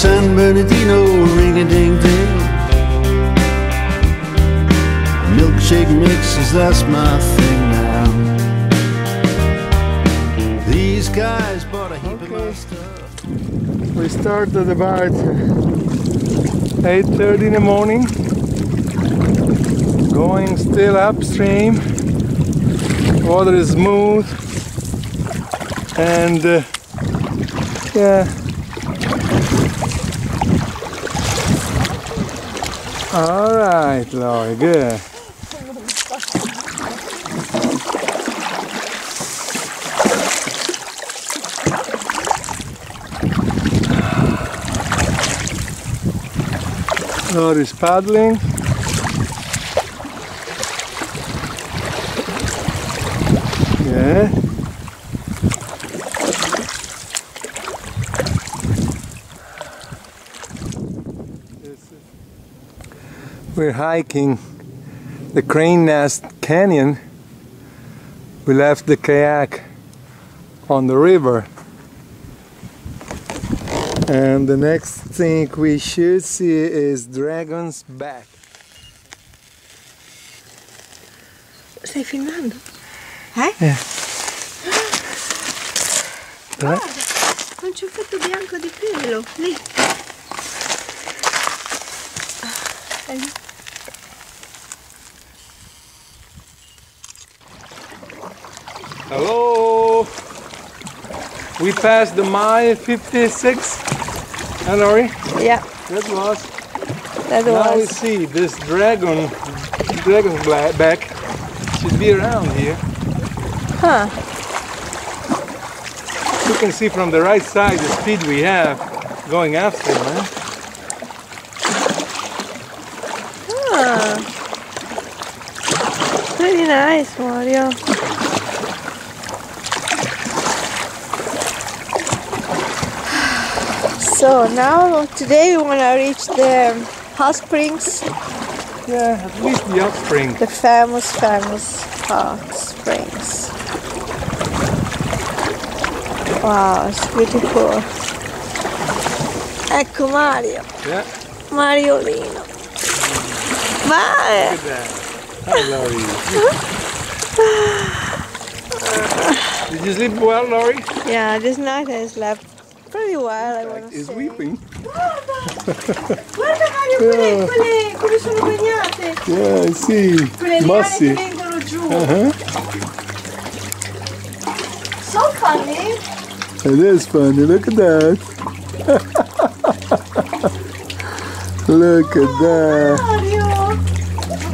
San Bernardino, ring-a-ding-ding. Milkshake mixes, that's my thing now. These guys bought a heap of my stuff. We started about 8:30 in the morning, going still upstream. Water is smooth, and yeah. All right, Lori, good. Lori's paddling. Yeah. We're hiking the Crane Nest Canyon. We left the kayak on the river. And the next thing we should see is Dragon's Back. Stai filmando? Yeah. Guarda, c'è un ciuffetto bianco di pelo, lì. Hello! We passed the mile 56, huh, Lori? Yeah, That was. that Now we was. see this dragon's back. Should be around here. Huh. You can see from the right side the speed we have going after him, man. Ah. Pretty nice, Mario. So now, today we want to reach the hot springs, Yeah, at least the upspring. the famous hot springs. Wow, it's beautiful. Ecco Mario, Yeah, Mariolino. Vai! look at that. Hi, Lori. Did you sleep well, Lori? Yeah, this night I slept pretty well, I want to Is say. weeping. Guarda Mario, come sono bagnate! Yeah, I see. Quelle liane Mossy. che vengono giù. Uh-huh. So funny! It is funny. Look at that. Look at that. Mario! Ma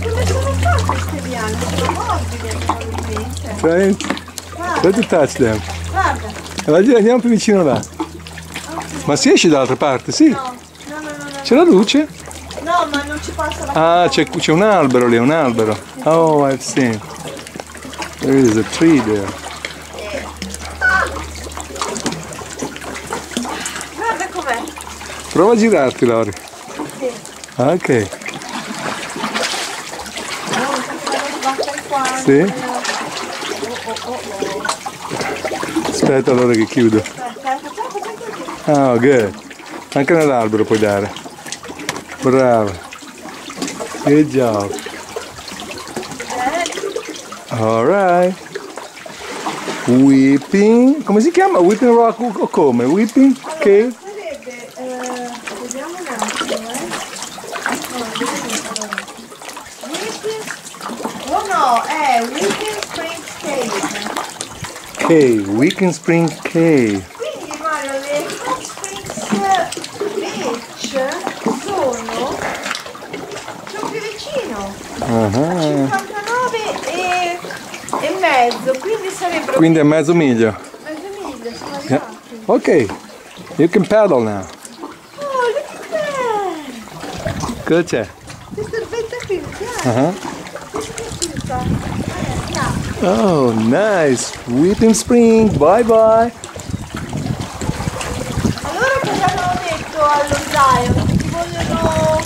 come sono fatte queste liane? Sono morbide probabilmente. Try it. Try to touch them. Guarda! Andiamo più vicino là. Ma si esce dall'altra parte, sì. No. C'è la luce? No, ma non ci passa la Ah, c'è un albero lì, un albero. Oh, I've seen. There is a tree there. Guarda com'è! Prova a girarti, Lori. Sì. Ok. Sbattere qua. Sì? Aspetta allora che chiudo. Oh, good. Anche nell'albero puoi dare. Brava. Good job. Alright. Weeping. Come si chiama? Weeping Rock o come? Weeping Cave? Sarebbe, vediamo un attimo, Oh no, è Weeping Springs Cave. Cave. Weeping Spring Cave. Quindi Mario, le Hot Springs Beach sono più vicino. 59 e mezzo, quindi sarebbero Quindi è mezzo miglio. mezzo miglio, siamo arrivati. Ok. You can paddle now. Oh, look at that! Cosa c'è? Questo è il vento qui, guarda. Questo è tutta. Oh, nice. Weeping Spring. Bye bye. Allora cosa hanno detto allo Zion? Che ci vogliono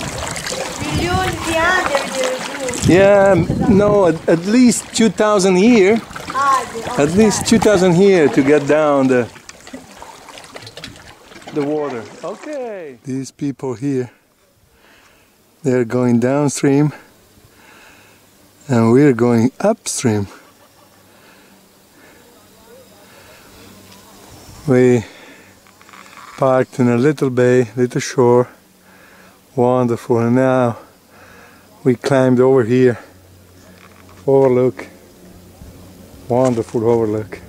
milioni di anni a vedere giù. Yeah, no, at least 2,000 years. Ah, At least 2,000 here to get down the the water. Okay. These people here, they're going downstream and we're going upstream. We parked in a little bay, little shore. Wonderful. And now we climbed over here. Overlook. Wonderful overlook.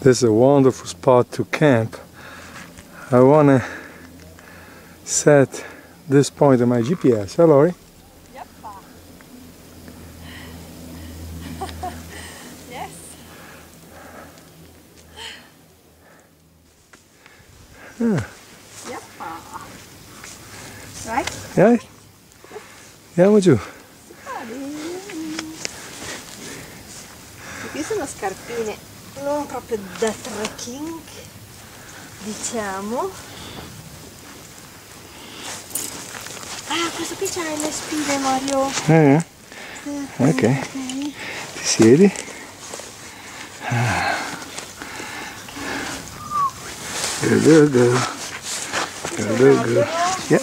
This is a wonderful spot to camp. I want to set this point on my GPS. Huh, Lori? Yep. Yes. Ah. Yep. Right? Yeah? Andiamo giù. Qui sono scarpine non proprio da trekking, diciamo. Ah, questo qui c'ha le spine, Mario. Ok. Ti siedi? Go, go, go. Go, go. Yeah.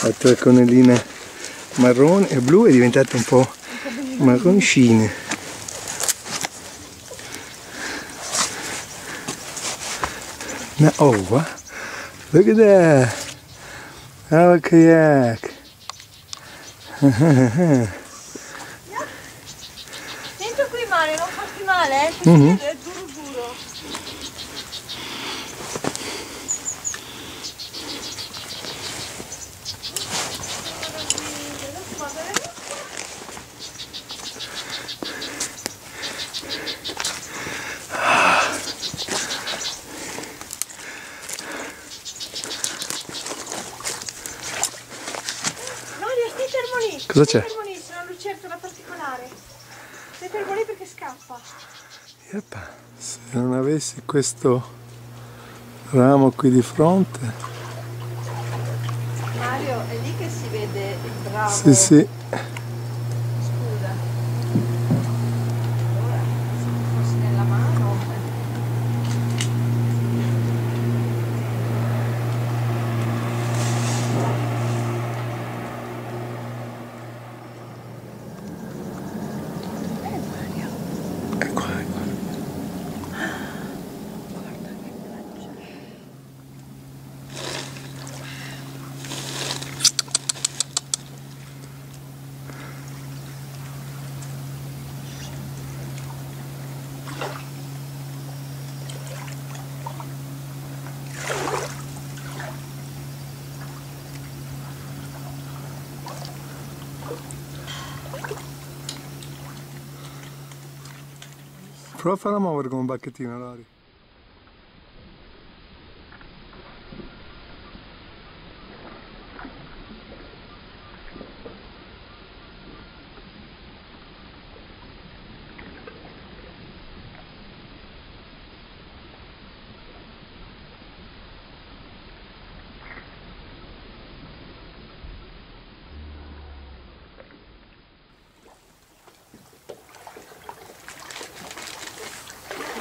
La tua connellina marrone e blu è diventata un po' marroncina. Now, oh, what? Look at that! Our kayak! Dentro qui, Mario, non farti male, è duro duro. Cosa c'è? Stai fermo lì, c'è una lucertola particolare. Stai fermo lì perché scappa. Yep. Se non avessi questo ramo qui di fronte. Mario, è lì che si vede il bravo. Sì, sì. Scusa. Allora, se fosse nella mano. Prova a farla muovere con un bacchettino, Lori.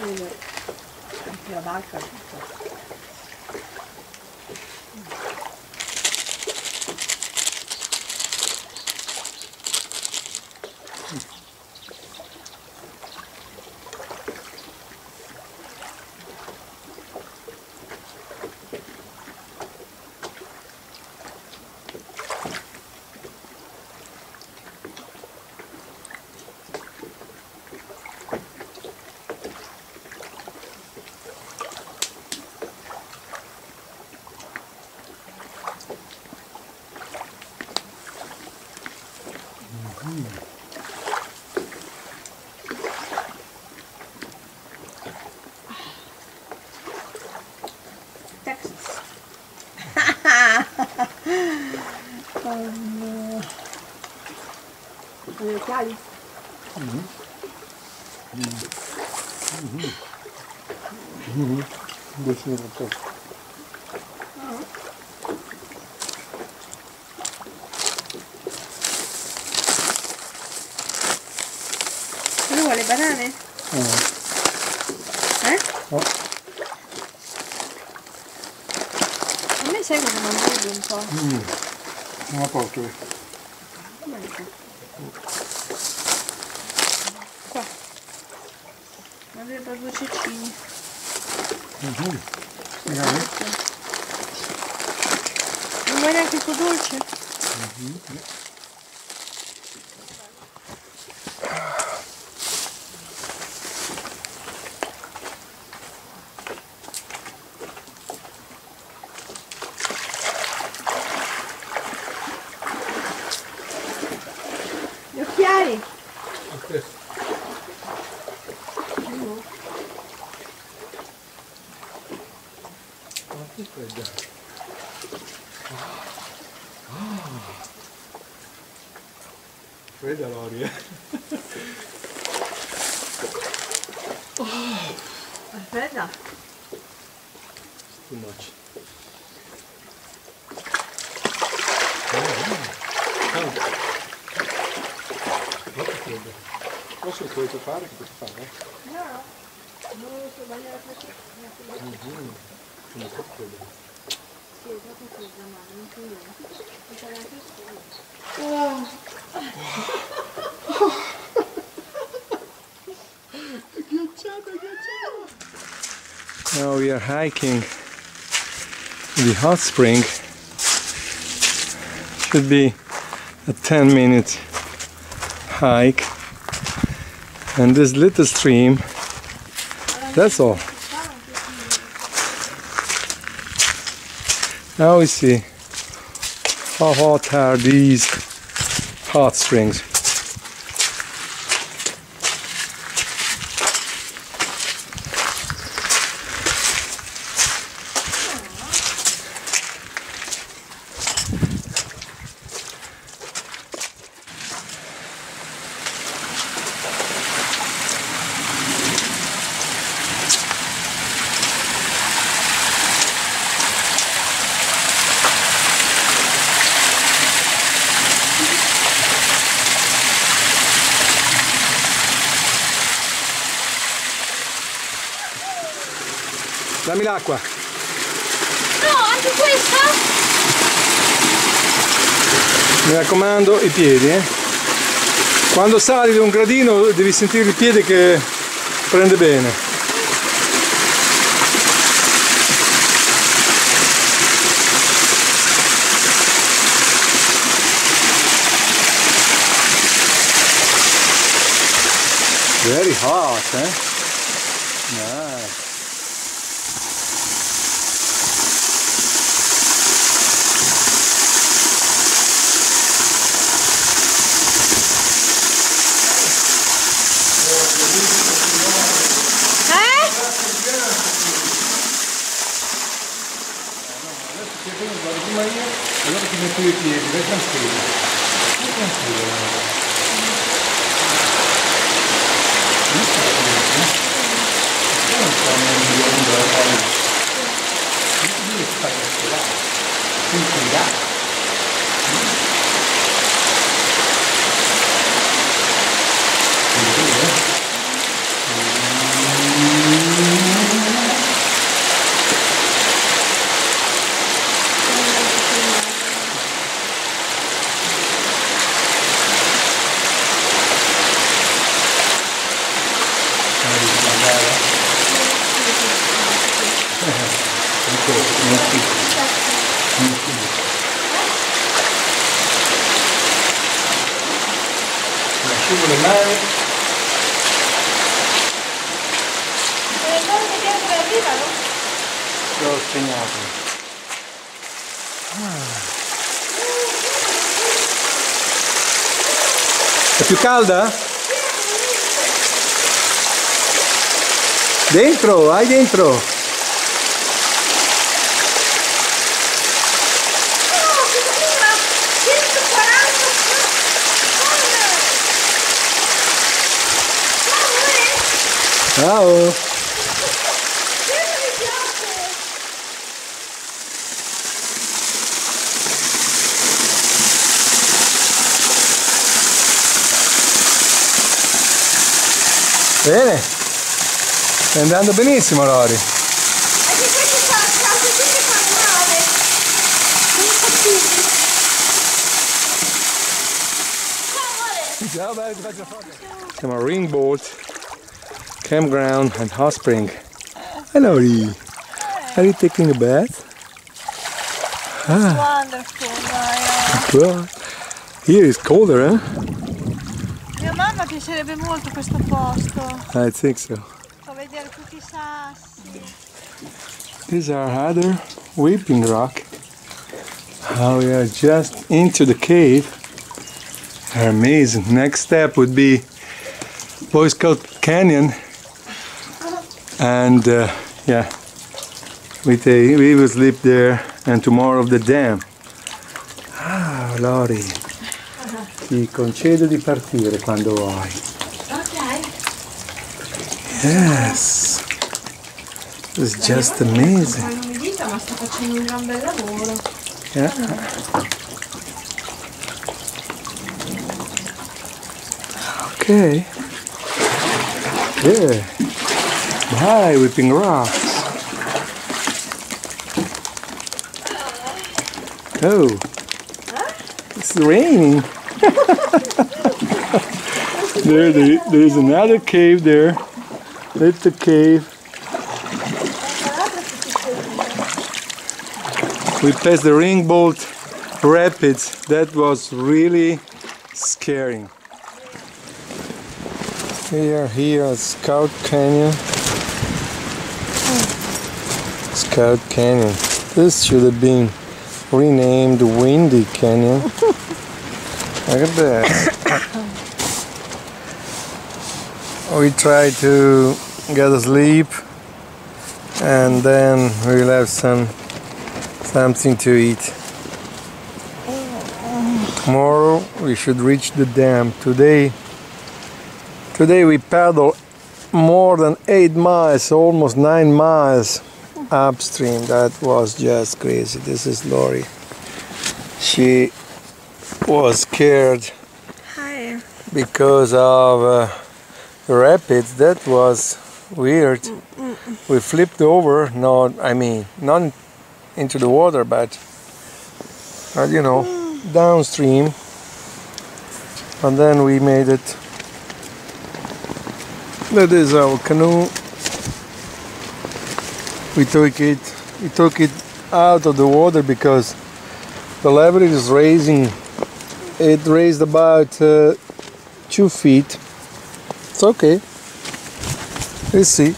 Anche la barca tutto. Texas. Oh no. Con le occhiali? Lui vuole banane? Oh. A me sai cosa non vedo un po'? Non la porto. Qua. Ma deve proprio cecchini. Magari? Non vuoi neanche il tuo dolce? Gli occhiali! Aspetta. Che fredda. Fredda l'aria. Aspetta. Too much. Posso quello fare? Che posso fare? No, non lo so, voglio la faccia. Non so quello. Sì, è proprio fredda, ma non so io. Mi sarà anche solo. Now we are hiking the hot spring. Should be a 10-minute hike. And this little stream, that's all. Now we see how hot are these hot springs. Dammi l'acqua. No, anche questa? Mi raccomando, i piedi, eh. Quando sali da un gradino devi sentire il piede che prende bene. Very hot, eh? Nice. Allora ti metto i piedi, vai tranquillo. Vai tranquillo. Asciugo le mani. Le donne bianche arrivano? L'ho spegnato. È più calda? Dentro, hai dentro. Ciao! Bene! Stai andando benissimo, Lori. Anche questi anche questi fanno male. Non cattivi. Ciao, amore. Ciao, bello, ti faccio foto. Siamo a Ringbolt Campground and Hot Spring. Hey, Lori. Are you taking a bath? Wonderful, Gaia. Well, here is colder, huh? Mia mamma piacerebbe molto questo posto. I think so. Fa vedere tutti i sassi. These are other Weeping Rock. We are just into the cave. They're amazing. Next step would be Boy Scout Canyon, and yeah, we will sleep there, and tomorrow the dam. Ah, Lori, ti concedo di partire quando vuoi. Ok. Yes, it's just amazing. Non mi dita, ma sta facendo un gran bel lavoro. Yeah. Okay. Yeah. Hi, Weeping Rocks. Oh, it's raining. There's another cave there. That's the cave. We passed the Ringbolt Rapids. That was really scary. We are here at Scout Canyon. Scout Canyon. This should have been renamed Windy Canyon. Look at that. We try to get a sleep, and then we'll have something to eat. Tomorrow we should reach the dam. Today we paddled more than 8 miles, almost 9 miles upstream. That was just crazy. This is Lori. She was scared Hi. because of the rapids. That was weird. We flipped over, not into the water, but you know, downstream, and then we made it. That is our canoe. We took it out of the water because the level is raising. It raised about 2 feet. It's okay. Let's see.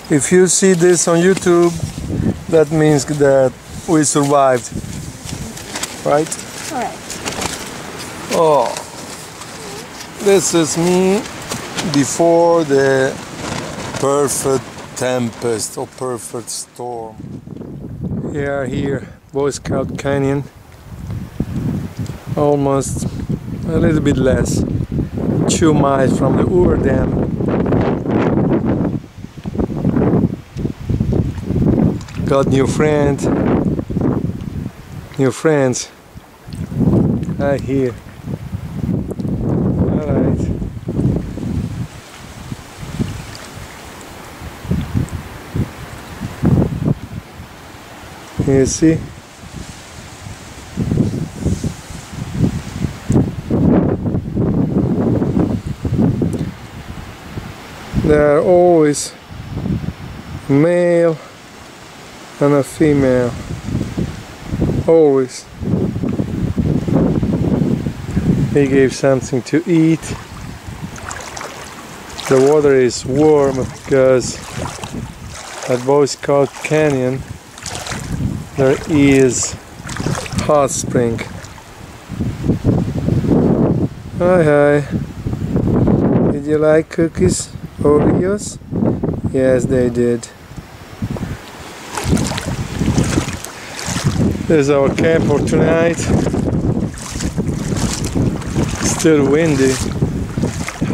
If you see this on YouTube, that means that we survived. Right? Alright. Oh, this is me before the perfect tempest or perfect storm. We are here, Boy Scout Canyon. Almost a little bit less, 2 miles from the Hoover Dam. Got new friends. Right here. All right. You see? There are always a male and a female. Always. He gave something to eat. The water is warm because at Boy Scout Canyon there is hot spring. Hi. Did you like cookies? Oreos? Yes, they did. This is our camp for tonight. Still windy.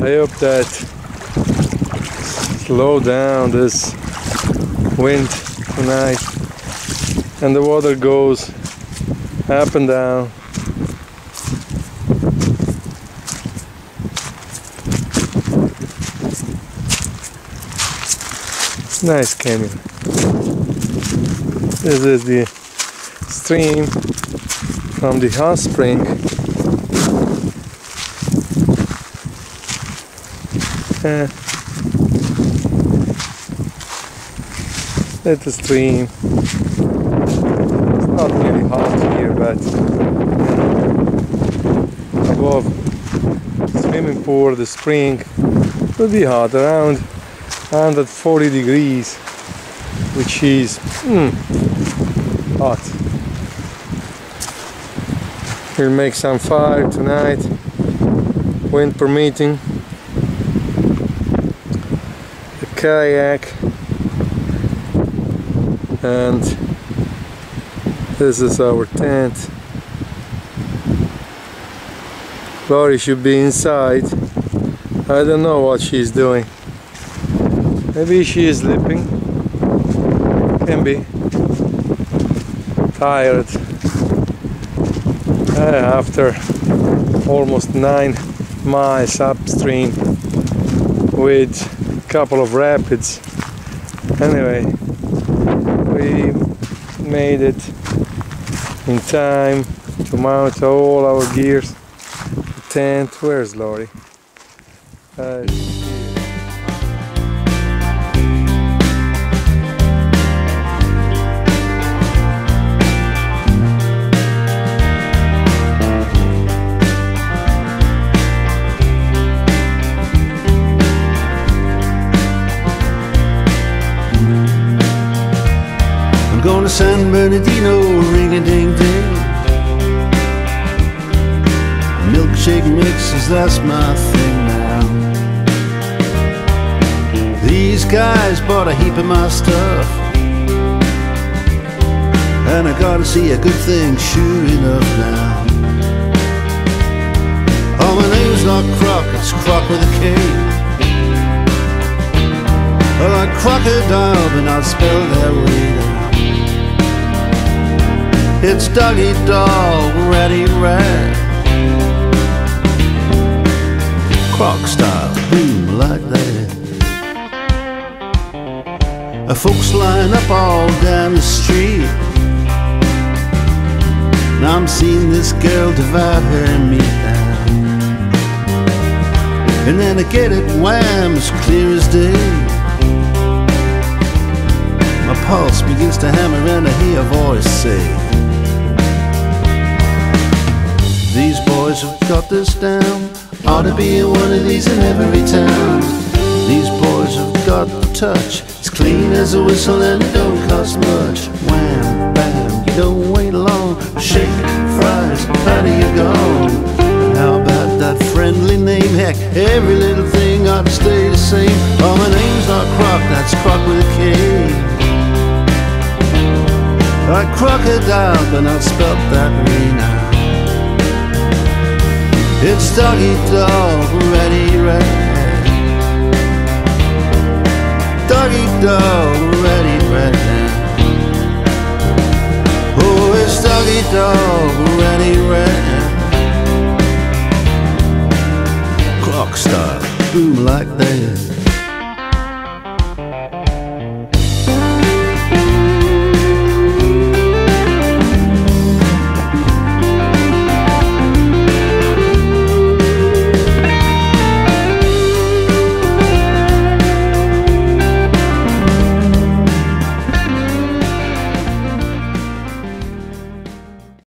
I hope that slow down this wind tonight and the water goes up and down. Nice canyon. This is the stream from the hot spring. Little stream. It's not really hot here, but above swimming pool, the spring will be hot, around 140 degrees, which is hot. We'll make some fire tonight, wind permitting. The kayak, and this is our tent. Lori should be inside. I don't know what she's doing. Maybe she is sleeping. Can be. Tired. After almost 9 miles upstream with a couple of rapids. Anyway, we made it in time to mount all our gears. The tent. Where's Lori? I'm going to San Bernardino, ring-a-ding-ding. Milkshake mixes, that's my thing now. These guys bought a heap of my stuff, and I gotta see a good thing sure enough now. Oh, my name's not Croc, it's Croc with a K. Well, like crocodile, but not spelled that way now. It's Doggy Dog, Ratty Rat, Croc style, boom like that. Folks line up all down the street, and I'm seeing this girl divide her meat down. And then I get it wham, as clear as day. My pulse begins to hammer and I hear a voice say, these boys have got this down, ought to be one of these in every town. These boys have got the touch, it's clean as a whistle and it don't cost much. Wham, bam, you don't wait long, shake, fries, how do you go? And how about that friendly name? Heck, every little thing ought to stay the same. Oh, my name's not Croc, that's Croc with a K. Like crocodile, but not spelt that way now. It's Doggy Dog, Ratty Rat. Doggy Dog, Ratty Rat. Oh, it's Doggy Dog, Ratty Rat. Croc style, boom like that.